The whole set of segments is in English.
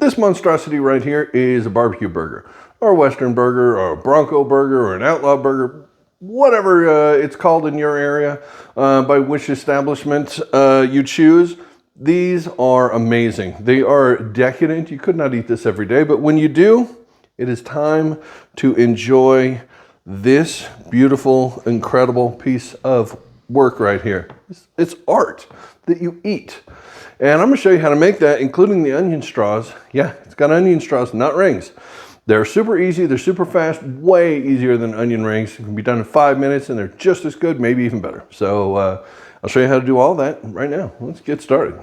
This monstrosity right here is a barbecue burger, or a Western burger, or a Bronco burger, or an outlaw burger, whatever it's called in your area, by which establishment you choose. These are amazing. They are decadent. You could not eat this every day, but when you do, it is time to enjoy this beautiful, incredible piece of work right here. It's art that you eat. And I'm going to show you how to make that, including the onion straws. Yeah, it's got onion straws, not rings. They're super easy, they're super fast, way easier than onion rings. It can be done in 5 minutes and they're just as good, maybe even better. So I'll show you how to do all that right now. Let's get started.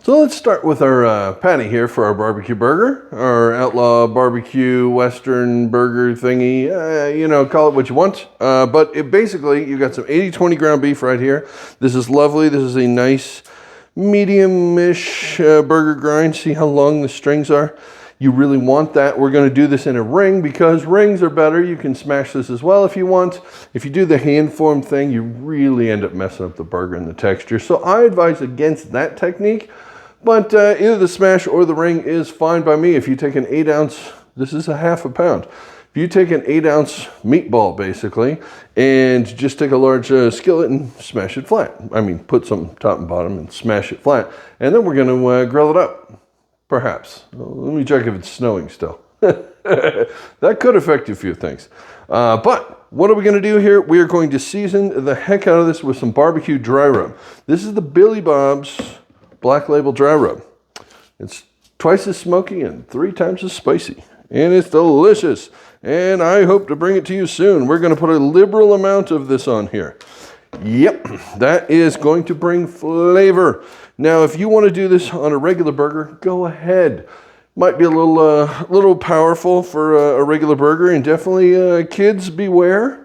So let's start with our patty here for our barbecue burger, our outlaw barbecue Western burger thingy, you know, call it what you want. But basically, you got some 80-20 ground beef right here. This is lovely. This is a nice medium-ish burger grind. See how long the strings are? You really want that. We're going to do this in a ring because rings are better. You can smash this as well if you want. If you do the hand-formed thing, you really end up messing up the burger and the texture. So I advise against that technique. But either the smash or the ring is fine by me. If you take an 8-ounce, this is a half a pound. If you take an 8-ounce meatball, basically, and just take a large skillet and smash it flat. I mean, put some top and bottom and smash it flat. And then we're going to grill it up, perhaps. Let me check if it's snowing still. That could affect a few things. But what are we going to do here? We are going to season the heck out of this with some barbecue dry rub. This is the Billy Bob's Black Label Dry Rub. It's twice as smoky and 3 times as spicy. And it's delicious. And I hope to bring it to you soon. We're going to put a liberal amount of this on here. Yep, that is going to bring flavor. Now, if you want to do this on a regular burger, go ahead. Might be a little powerful for a regular burger, and definitely kids beware.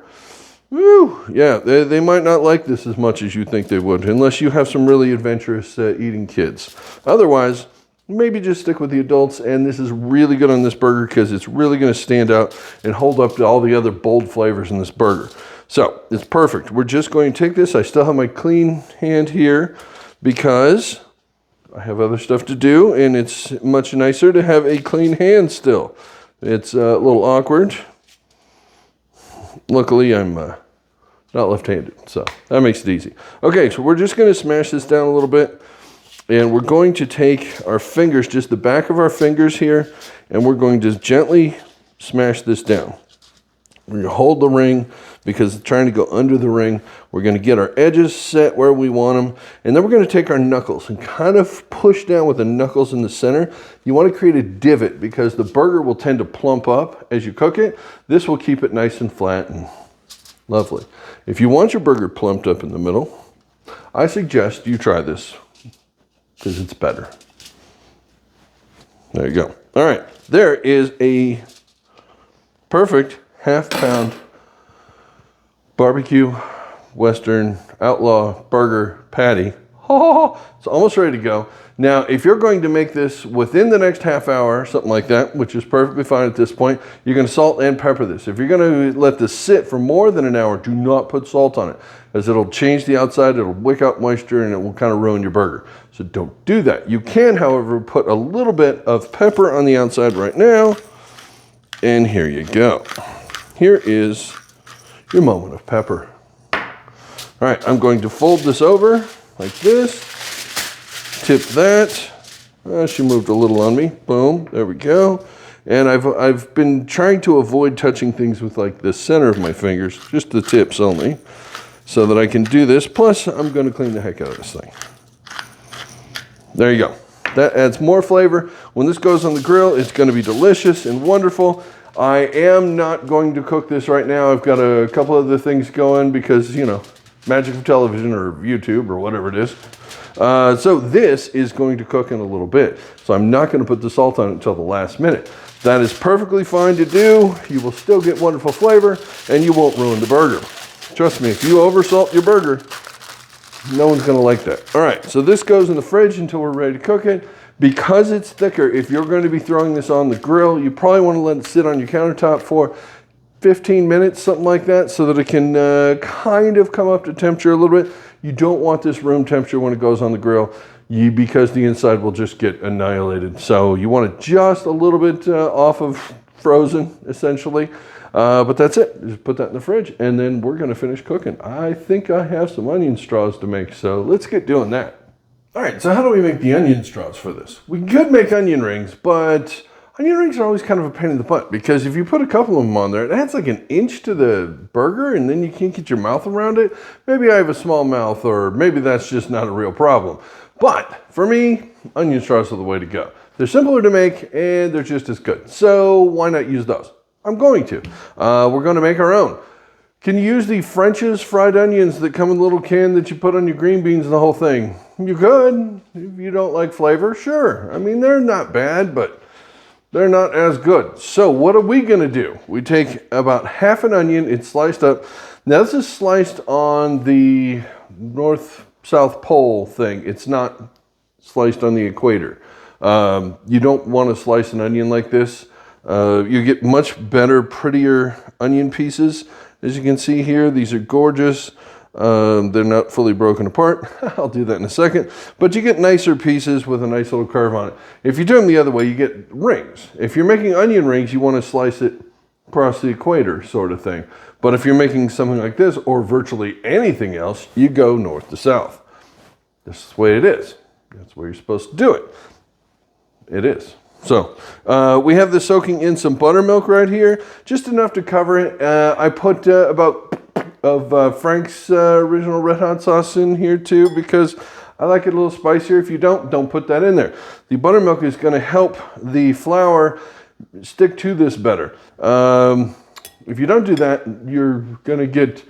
Woo! Yeah, they might not like this as much as you think they would, unless you have some really adventurous eating kids. Otherwise, maybe just stick with the adults, and this is really good on this burger because it's really going to stand out and hold up to all the other bold flavors in this burger. So, it's perfect. We're just going to take this. I still have my clean hand here because I have other stuff to do, and it's much nicer to have a clean hand still. It's a little awkward. Luckily, I'm not left-handed, so that makes it easy. Okay, so we're just going to smash this down a little bit, and we're going to take our fingers, just the back of our fingers here, and we're going to gently smash this down. We're going to hold the ring because it's trying to go under the ring. We're going to get our edges set where we want them, and then we're going to take our knuckles and kind of push down with the knuckles in the center. You want to create a divot because the burger will tend to plump up as you cook it. This will keep it nice and flat and lovely. If you want your burger plumped up in the middle, I suggest you try this because it's better. There you go. All right, there is a perfect half-pound barbecue Western outlaw burger patty. It's almost ready to go. Now, if you're going to make this within the next half hour, something like that, which is perfectly fine at this point, you're going to salt and pepper this. If you're going to let this sit for more than an hour, do not put salt on it, as it'll change the outside, it'll wick out moisture, and it will kind of ruin your burger. So don't do that. You can, however, put a little bit of pepper on the outside right now, and here you go. Here is your moment of pepper. All right, I'm going to fold this over like this. Tip that. She moved a little on me. Boom, there we go. And I've been trying to avoid touching things with like the center of my fingers, just the tips only, so that I can do this. Plus, I'm going to clean the heck out of this thing. There you go. That adds more flavor. When this goes on the grill, it's going to be delicious and wonderful. I am not going to cook this right now. I've got a couple other things going because, you know, magic of television or YouTube or whatever it is. So this is going to cook in a little bit. So I'm not going to put the salt on it until the last minute. That is perfectly fine to do. You will still get wonderful flavor and you won't ruin the burger. Trust me, if you oversalt your burger, no one's going to like that. All right, so this goes in the fridge until we're ready to cook it. Because it's thicker, if you're going to be throwing this on the grill, you probably want to let it sit on your countertop for 15 minutes, something like that, so that it can kind of come up to temperature a little bit. You don't want this room temperature when it goes on the grill because the inside will just get annihilated. So you want it just a little bit off of frozen, essentially. But that's it. Just put that in the fridge, and then we're going to finish cooking. I think I have some onion straws to make, so let's get doing that. All right, so how do we make the onion straws for this? We could make onion rings, but onion rings are always kind of a pain in the butt because if you put a couple of them on there, it adds like an inch to the burger, and then you can't get your mouth around it. Maybe I have a small mouth, or maybe that's just not a real problem. But for me, onion straws are the way to go. They're simpler to make, and they're just as good. So why not use those? I'm going to. We're going to make our own. Can you use the French's fried onions that come in a little can that you put on your green beans and the whole thing? You could. If you don't like flavor, sure. I mean, they're not bad, but they're not as good. So what are we going to do? We take about half an onion. It's sliced up. Now, this is sliced on the north-south pole thing. It's not sliced on the equator. You don't want to slice an onion like this. You get much better, prettier onion pieces. As you can see here, these are gorgeous. They're not fully broken apart. I'll do that in a second. But you get nicer pieces with a nice little curve on it. If you do them the other way, you get rings. If you're making onion rings, you want to slice it across the equator sort of thing. But if you're making something like this or virtually anything else, you go north to south. This is the way it is. That's where you're supposed to do it. It is. So we have this soaking in some buttermilk right here, just enough to cover it. I put about Frank's original red hot sauce in here too, because I like it a little spicier. If you don't put that in there. The buttermilk is going to help the flour stick to this better. If you don't do that, you're going to get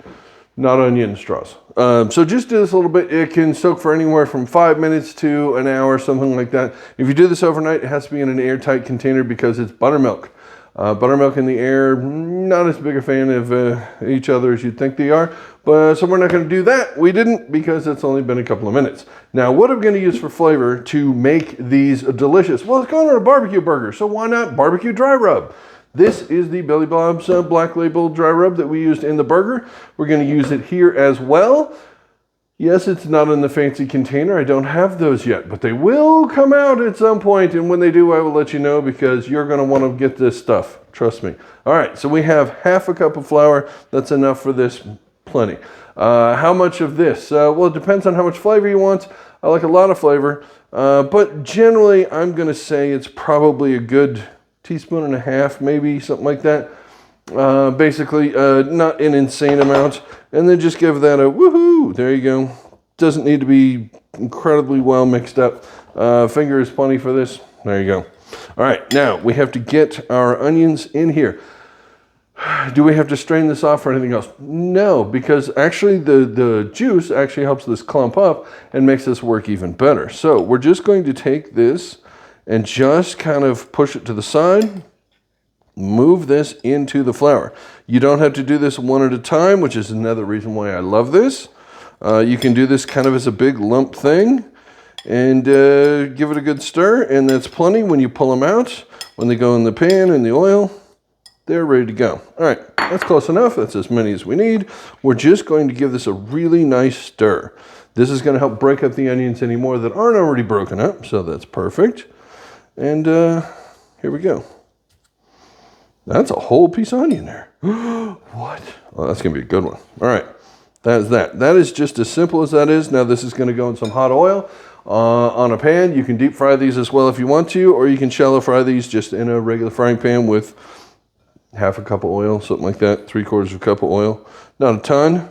not onion straws. So just do this a little bit. It can soak for anywhere from 5 minutes to an hour, something like that. If you do this overnight, it has to be in an airtight container because it's buttermilk. Buttermilk in the air, not as big a fan of each other as you'd think they are. But so we're not going to do that. We didn't because it's only been a couple of minutes. Now, what I'm going to use for flavor to make these delicious? Well, it's going on a barbecue burger, so why not barbecue dry rub? This is the Billy Bob's Black Label dry rub that we used in the burger. We're going to use it here as well. Yes, it's not in the fancy container. I don't have those yet, but they will come out at some point. And when they do, I will let you know because you're going to want to get this stuff. Trust me. All right, so we have half a cup of flour. That's enough for this. Plenty. How much of this? Well, it depends on how much flavor you want. I like a lot of flavor, but generally, I'm going to say it's probably a good teaspoon and a half, maybe something like that. Basically, not an insane amount. And then just give that a woohoo. There you go. Doesn't need to be incredibly well mixed up. Finger is plenty for this. There you go. All right, now we have to get our onions in here. Do we have to strain this off or anything else? No, because actually the juice actually helps this clump up and makes this work even better. So we're just going to take this and just kind of push it to the side. Move this into the flour. You don't have to do this one at a time, which is another reason why I love this. You can do this kind of as a big lump thing and give it a good stir, and that's plenty when you pull them out. When they go in the pan and the oil, they're ready to go. All right, that's close enough. That's as many as we need. We're just going to give this a really nice stir. This is going to help break up the onions anymore that aren't already broken up, so that's perfect. And here we go. That's a whole piece of onion there. What? Well, that's going to be a good one. All right, that is that. That is just as simple as that is. Now this is going to go in some hot oil on a pan. You can deep fry these as well if you want to, or you can shallow fry these just in a regular frying pan with half a cup of oil, something like that, 3/4 cup of oil. Not a ton.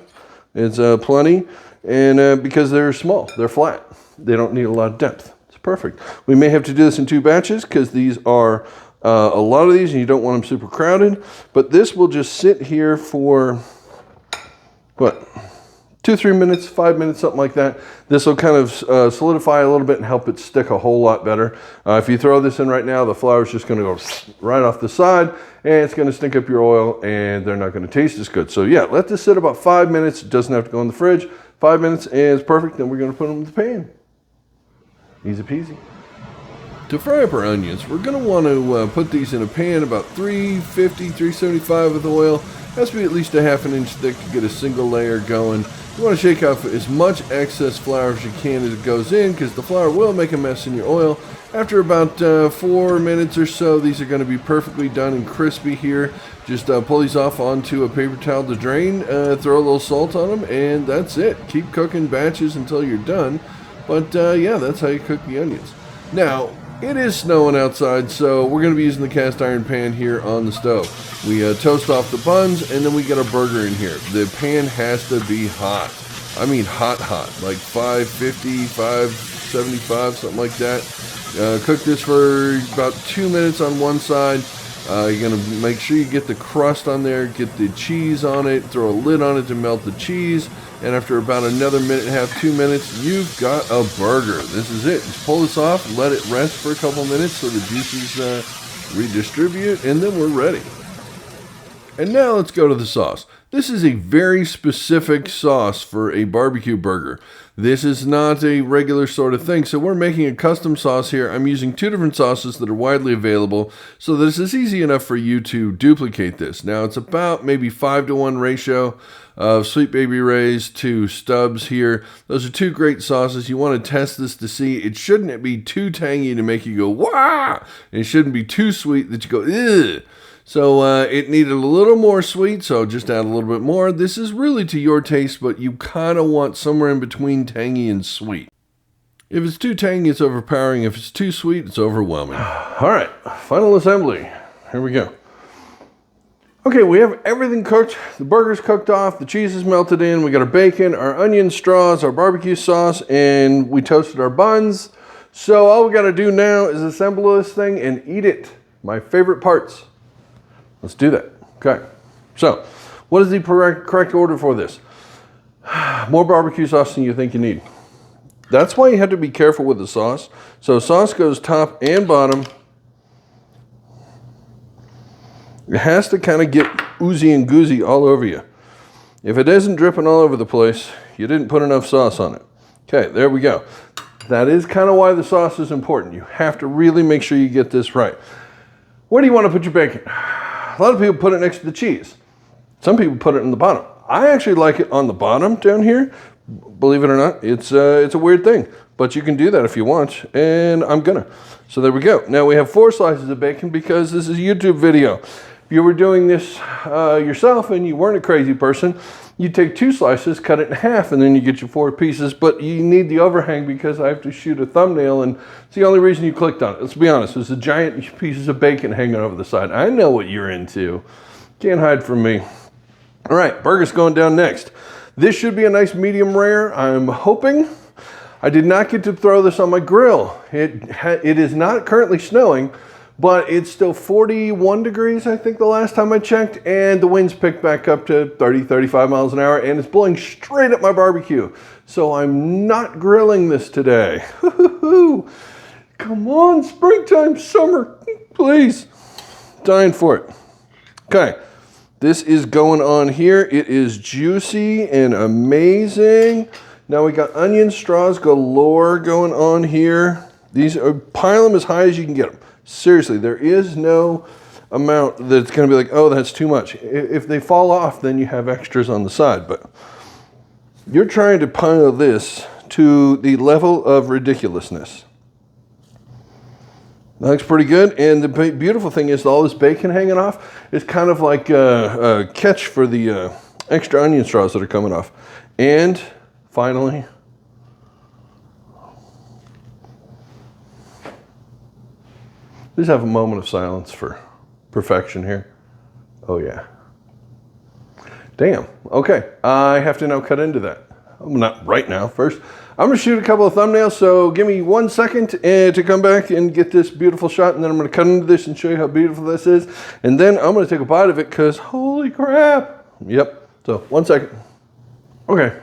It's plenty. And because they're small, they're flat. They don't need a lot of depth. It's perfect. We may have to do this in 2 batches because these are a lot of these and you don't want them super crowded. But this will just sit here for, what, 2-3 minutes, 5 minutes, something like that. This will kind of solidify a little bit and help it stick a whole lot better. If you throw this in right now, the flour is just going to go right off the side and it's going to stink up your oil and they're not going to taste as good. So yeah, let this sit about 5 minutes. It doesn't have to go in the fridge. 5 minutes and it's perfect. Then we're going to put them in the pan. Easy peasy. To fry up our onions, we're going to want to put these in a pan about 350, 375 with oil. Has to be at least a half an inch thick to get a single layer going. You want to shake off as much excess flour as you can as it goes in, because the flour will make a mess in your oil. After about 4 minutes or so, these are going to be perfectly done and crispy here. Just pull these off onto a paper towel to drain, throw a little salt on them, and that's it. Keep cooking batches until you're done. But yeah, that's how you cook the onions. Now, it is snowing outside, so we're going to be using the cast iron pan here on the stove. We toast off the buns, and then we get our burger in here. The pan has to be hot. I mean hot, like 550, 575, something like that. Cook this for about 2 minutes on one side. You're going to make sure you get the crust on there, get the cheese on it, throw a lid on it to melt the cheese. And after about another minute and a half, 2 minutes, you've got a burger. This is it. Just pull this off, let it rest for a couple minutes so the juices redistribute, and then we're ready. And now let's go to the sauce. This is a very specific sauce for a barbecue burger. This is not a regular sort of thing, so we're making a custom sauce here. I'm using 2 different sauces that are widely available, so this is easy enough for you to duplicate this. Now, it's about maybe 5-to-1 ratio of Sweet Baby Ray's to Stubbs here. Those are 2 great sauces. You want to test this to see. It shouldn't be too tangy to make you go, wah! And it shouldn't be too sweet that you go, ugh! So it needed a little more sweet, so just add a little bit more. This is really to your taste, but you kind of want somewhere in between tangy and sweet. If it's too tangy, it's overpowering. If it's too sweet, it's overwhelming. All right, final assembly. Here we go. Okay, we have everything cooked. The burger's cooked off. The cheese is melted in. We got our bacon, our onion straws, our barbecue sauce, and we toasted our buns. So all we got to do now is assemble this thing and eat it. My favorite parts. Let's do that. Okay. So, what is the correct order for this? More barbecue sauce than you think you need. That's why you have to be careful with the sauce. So, sauce goes top and bottom. It has to kind of get oozy and goozy all over you. If it isn't dripping all over the place, you didn't put enough sauce on it. Okay, there we go. That is kind of why the sauce is important. You have to really make sure you get this right. Where do you want to put your bacon? A lot of people put it next to the cheese. Some people put it in the bottom. I actually like it on the bottom down here. Believe it or not, it's a weird thing, but you can do that if you want, and I'm gonna. So there we go. Now we have 4 slices of bacon because this is a YouTube video. If you were doing this yourself and you weren't a crazy person, you take 2 slices, cut it in half, and then you get your 4 pieces, but you need the overhang because I have to shoot a thumbnail, and it's the only reason you clicked on it. Let's be honest, there's a giant pieces of bacon hanging over the side. I know what you're into. Can't hide from me. All right, burger's going down next. This should be a nice medium rare, I'm hoping. I did not get to throw this on my grill. It is not currently snowing, but it's still 41 degrees, I think, the last time I checked, and the wind's picked back up to 30, 35 miles an hour, and it's blowing straight at my barbecue. So I'm not grilling this today. Come on, springtime, summer, please. Dying for it. Okay, this is going on here. It is juicy and amazing. Now we got onion straws galore going on here. These are, pile them as high as you can get them. Seriously, there is no amount that's going to be like, oh, that's too much. If they fall off, then you have extras on the side. But you're trying to pile this to the level of ridiculousness. That looks pretty good. And the beautiful thing is all this bacon hanging off is kind of like a catch for the extra onion straws that are coming off. And finally, please have a moment of silence for perfection here. Oh yeah. Damn. Okay. I have to now cut into that. Not right now. First, I'm going to shoot a couple of thumbnails, so give me 1 second to come back and get this beautiful shot, and then I'm going to cut into this and show you how beautiful this is. And then I'm going to take a bite of it because holy crap. Yep. So 1 second. Okay.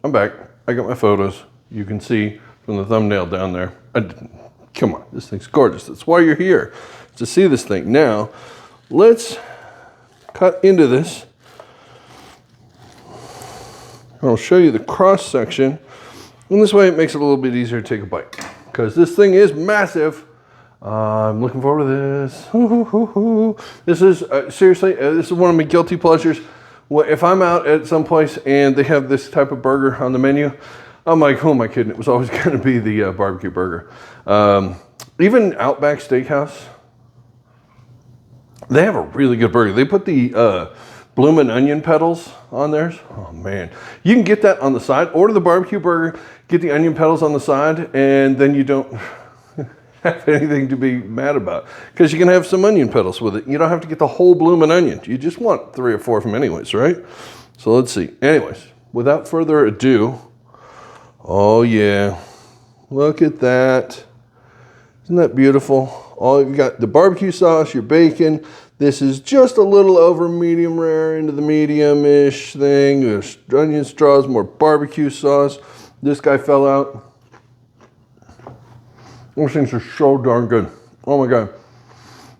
I'm back. I got my photos. You can see from the thumbnail down there. Come on, this thing's gorgeous. That's why you're here, to see this thing. Now, let's cut into this. I'll show you the cross section. And this way it makes it a little bit easier to take a bite. Because this thing is massive. I'm looking forward to this. This is, seriously, this is one of my guilty pleasures. If I'm out at some place and they have this type of burger on the menu, I'm like, who am I kidding? It was always going to be the barbecue burger. Even Outback Steakhouse, they have a really good burger. They put the bloomin' onion petals on theirs. Oh man, you can get that on the side. Order the barbecue burger, get the onion petals on the side, and then you don't have anything to be mad about because you can have some onion petals with it. You don't have to get the whole bloomin' onion. You just want 3 or 4 of them anyways, right? So let's see. Anyways, without further ado, oh yeah, look at that. Isn't that beautiful? You got the barbecue sauce, your bacon. This is just a little over medium rare into the medium-ish thing. There's onion straws, more barbecue sauce. This guy fell out. Those things are so darn good. Oh my God.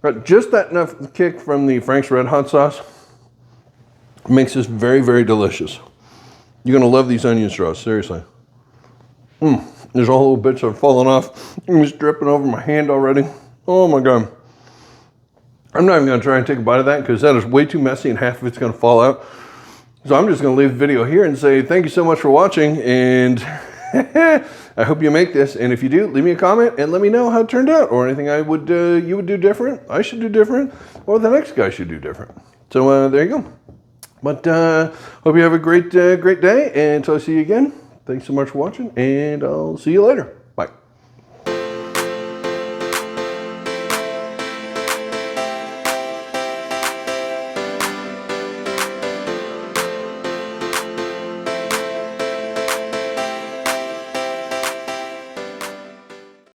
Got just that enough kick from the Frank's Red Hot sauce. Makes this very, very delicious. You're gonna love these onion straws, seriously. There's all little bits that are falling off. It's dripping over my hand already. Oh my God. I'm not even gonna try and take a bite of that because that is way too messy and half of it's gonna fall out. So I'm just gonna leave the video here and say thank you so much for watching, and I hope you make this. And if you do, leave me a comment and let me know how it turned out, or anything you would do different, I should do different, or the next guy should do different. So there you go. But hope you have a great day, and until I see you again, thanks so much for watching, and I'll see you later.